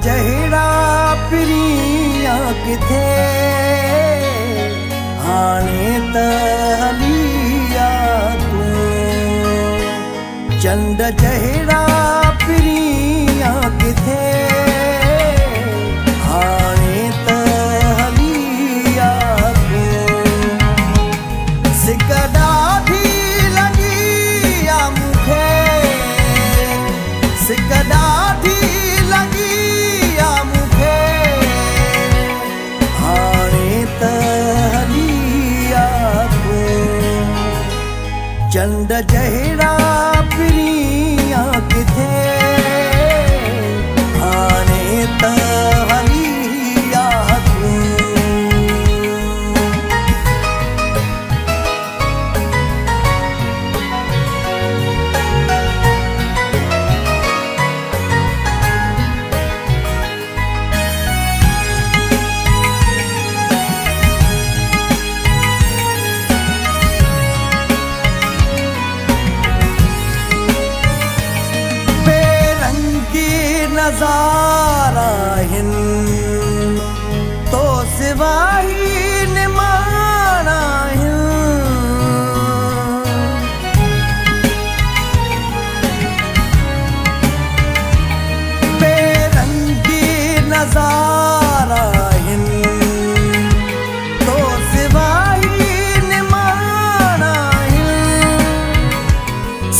जहिड़ा पिरिया किथे हाणे त हलिया तूं चंड जहिड़ा पिरिया किथे हाणे त हलिया तूं सिक ॾाढी लॻी आहे मूंखे सिक ॾाढी लॻी आहे मूंखे हाणे त हलिया तूं चंड जहिड़ा पिरिया किथे हाणे त हलिया तूं नज़ारा हिन तो सिवाही निमाना हिन बेरंगी नज़ारा हिन तो सिवाही निमाना हिन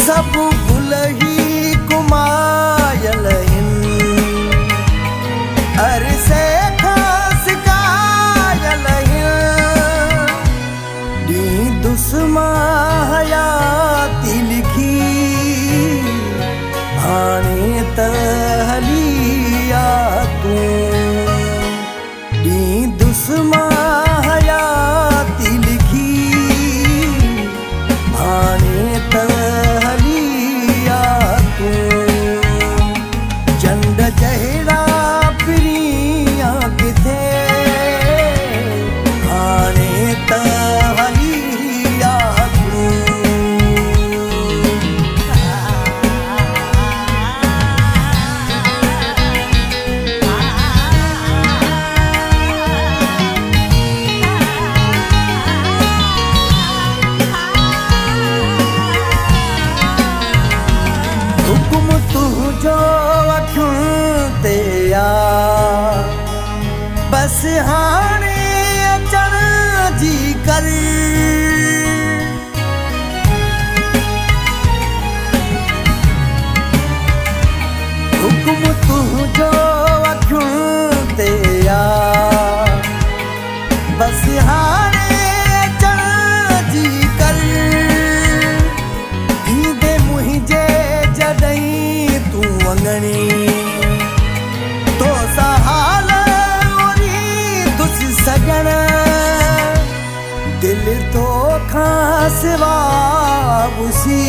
सब गुल ही कुमायल हिन अरसे खास कायल दी दुस्मा हयाती लिखी हाणे त हलिया तूं दी दुस्मा हयाती लिखी हाणे त हलिया तूं चंड जहिड़ा पिरिया किथे हाणे त हलिया तूं हुकुम तुंहिंजो अखियुनि ते बस हाणे अचण जी कर हुकुम तुंहिंजो अखियुनि ते बस हाणे अचण जी कर ईंदे मुंहिंजे जॾहिं तूं अंगणी तो सहाल सगण दिल तो खां सिवा बुसी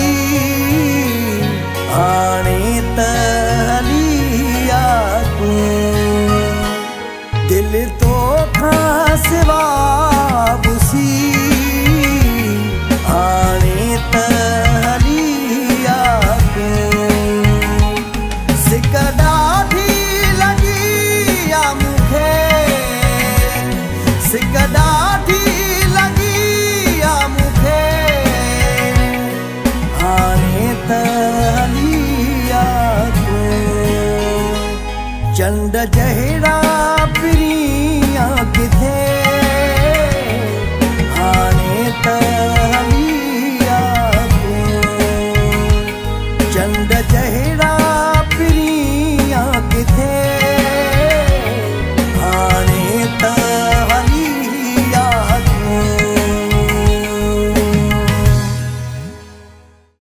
हाणे त हलिया तूं दिल तो खां सिवा बुसी हाणे त हलिया तूं सिक ॾाढी लॻी आहे मूंखे सिक ॾाढी लॻी आहे मूंखे हाणे त हलिया तूं चंड जहिड़ा पिरिया किथे हाणे त हलिया तूं चंड जहिड़ा पिरिया किथे